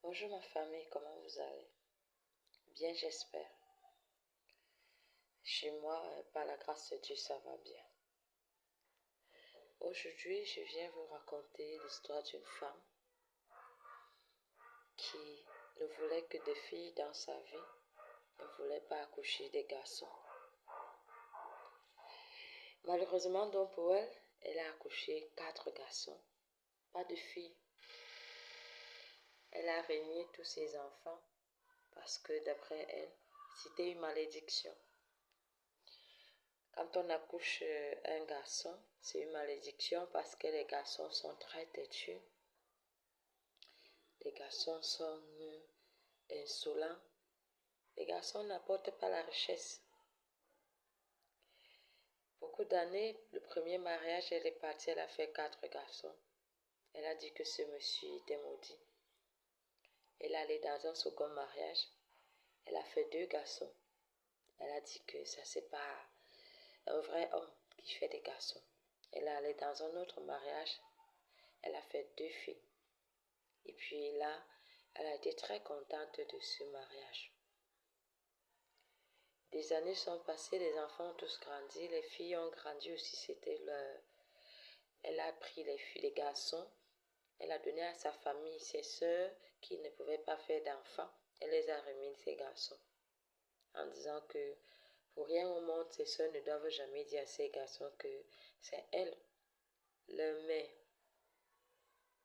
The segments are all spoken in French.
Bonjour ma famille, comment vous allez? Bien, j'espère. Chez moi, par la grâce de Dieu, ça va bien. Aujourd'hui, je viens vous raconter l'histoire d'une femme qui ne voulait que des filles dans sa vie, ne voulait pas accoucher des garçons. Malheureusement, donc pour elle, elle a accouché 4 garçons, pas de filles. Elle a régné tous ses enfants parce que d'après elle, c'était une malédiction. Quand on accouche un garçon, c'est une malédiction parce que les garçons sont très têtus. Les garçons sont insolents. Les garçons n'apportent pas la richesse. Beaucoup d'années, le premier mariage, elle est partie, elle a fait 4 garçons. Elle a dit que ce monsieur était maudit. Elle est allée dans un second mariage. Elle a fait 2 garçons. Elle a dit que ça, c'est pas un vrai homme qui fait des garçons. Elle est allée dans un autre mariage. Elle a fait 2 filles. Et puis là, elle a été très contente de ce mariage. Des années sont passées, les enfants ont tous grandi, les filles ont grandi aussi, c'était leur... Elle a pris les garçons, elle a donné à sa famille, ses sœurs qui ne pouvaient pas faire d'enfants, elle les a remis, ces garçons, en disant que pour rien au monde, ses sœurs ne doivent jamais dire à ces garçons que c'est elle, leur mère.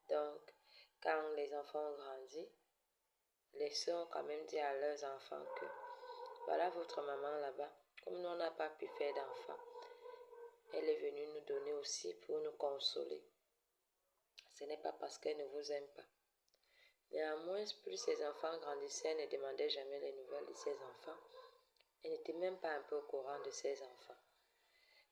Donc, quand les enfants ont grandi, les sœurs ont quand même dit à leurs enfants que voilà votre maman là-bas. Comme nous, on n'a pas pu faire d'enfants, elle est venue nous donner aussi pour nous consoler. Ce n'est pas parce qu'elle ne vous aime pas. Néanmoins, plus ses enfants grandissaient, elle ne demandait jamais les nouvelles de ses enfants. Elle n'était même pas un peu au courant de ses enfants.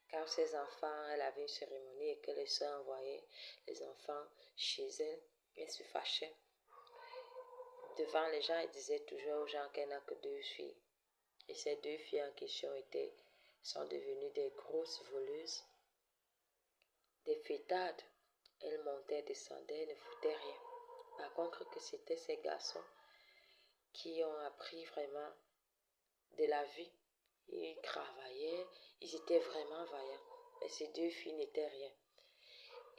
Car ses enfants, elle avait une cérémonie et que les sœurs envoyaient les enfants chez elle, elle se fâchait. Devant les gens, elle disait toujours aux gens qu'elle n'a que 2 filles. Et ces 2 filles en question sont devenues des grosses voleuses, des fêtardes. Elles montaient, descendaient, elles ne foutaient rien. Par contre, que c'était ces garçons qui ont appris vraiment de la vie. Ils travaillaient, ils étaient vraiment vaillants. Mais ces 2 filles n'étaient rien.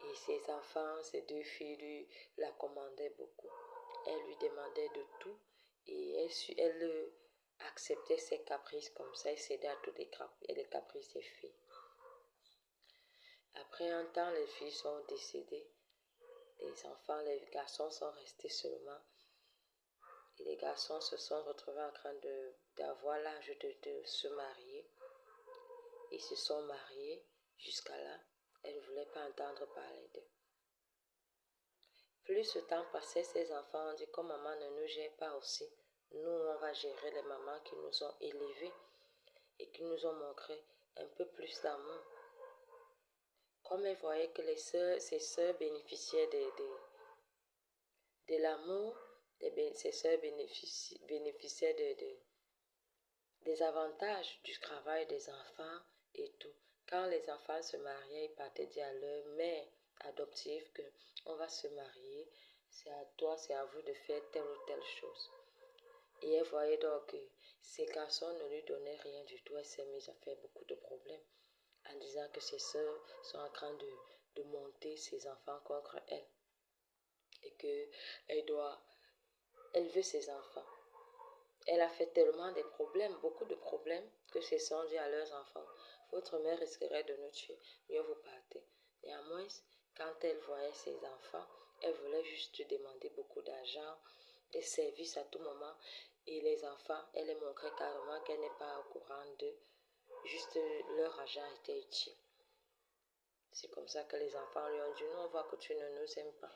Et ses enfants, ces 2 filles la commandaient beaucoup. Elles lui demandaient de tout et elle acceptait ses caprices comme ça et cédait à tous les caprices des filles. Après un temps, les filles sont décédées. Les garçons sont restés seulement. Et les garçons se sont retrouvés en train d'avoir l'âge de se marier. Ils se sont mariés. Jusqu'à là, elle ne voulait pas entendre parler d'eux. Plus le temps passait, ces enfants ont dit comme maman ne nous gère pas aussi, nous on va gérer les mamans qui nous ont élevés et qui nous ont montré un peu plus d'amour. Comme elle voyait que ses sœurs bénéficiaient de l'amour, ses sœurs bénéficiaient des avantages du travail des enfants et tout. Quand les enfants se mariaient, ils partaient dire à leur mère adoptive que on va se marier, c'est à toi, c'est à vous de faire telle ou telle chose. Et elle voyait donc que ces garçons ne lui donnaient rien du tout. Elle s'est mise à faire beaucoup de problèmes en disant que ses sœurs sont en train de monter ses enfants contre elle et qu'elle doit élever ses enfants. Elle a fait tellement de problèmes, beaucoup de problèmes, que ses sœurs ont dit à leurs enfants, votre mère risquerait de nous tuer, mieux vous partez. Néanmoins, quand elle voyait ses enfants, elle voulait juste demander beaucoup d'argent, des services à tout moment. Et les enfants, elle les montrait carrément qu'elle n'est pas au courant d'eux. Juste leur argent était utile. C'est comme ça que les enfants lui ont dit, nous on voit que tu ne nous aimes pas.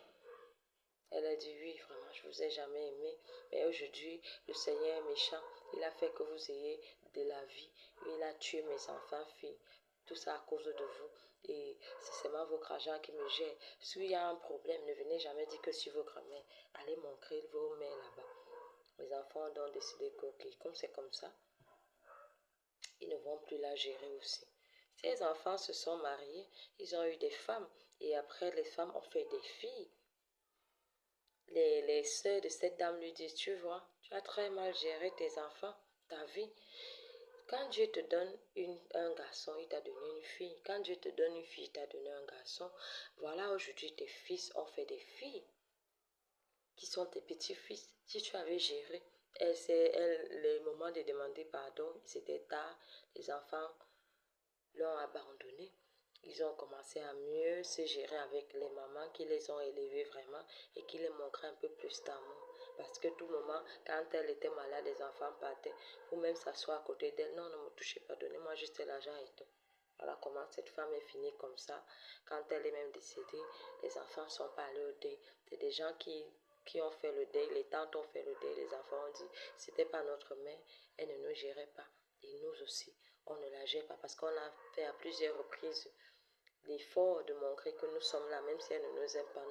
Elle a dit, oui, vraiment, je vous ai jamais aimé. Mais aujourd'hui, le Seigneur est méchant. Il a fait que vous ayez de la vie. Il a tué mes enfants, filles. Tout ça à cause de vous. Et c'est seulement votre argent qui me gère. S'il y a un problème, ne venez jamais dire que sur votre mère. Allez montrer vos mères là-bas. Les enfants ont donc décidé que, ok, comme c'est comme ça, ils ne vont plus la gérer aussi. Ces enfants se sont mariés. Ils ont eu des femmes. Et après, les femmes ont fait des filles. les sœurs de cette dame lui disent, tu vois, tu as très mal géré tes enfants, ta vie. Quand Dieu te donne un garçon, il t'a donné une fille. Quand Dieu te donne une fille, il t'a donné un garçon. Voilà, aujourd'hui, tes fils ont fait des filles qui sont tes petits-fils. Si tu avais géré, le moment de demander pardon, c'était tard. Les enfants l'ont abandonné. Ils ont commencé à mieux se gérer avec les mamans qui les ont élevés vraiment et qui les montraient un peu plus d'amour. Parce que tout moment, quand elle était malade, les enfants partaient. Ou même s'asseoir à côté d'elle. Non, ne me touchez pas, donnez-moi juste l'argent et tout. Voilà comment cette femme est finie comme ça. Quand elle est même décédée, les enfants sont pas allés au deuil. C'est des gens qui ont fait le deuil, les tantes ont fait le deuil, les enfants ont dit, c'était pas notre mère, elle ne nous gérait pas. Et nous aussi, on ne la gère pas parce qu'on a fait à plusieurs reprises l'effort de montrer que nous sommes là, même si elle ne nous aime pas,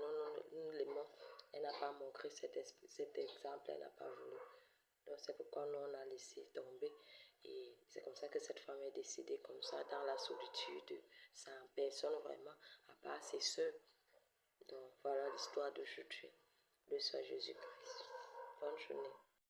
nous l'aimons. Elle n'a pas montré cet exemple, elle n'a pas voulu. Donc c'est pourquoi nous on a laissé tomber. Et c'est comme ça que cette femme est décédée comme ça, dans la solitude, sans personne vraiment, à part ses soeurs. Donc voilà l'histoire d'aujourd'hui. Le Soir Jésus-Christ. Bonne journée.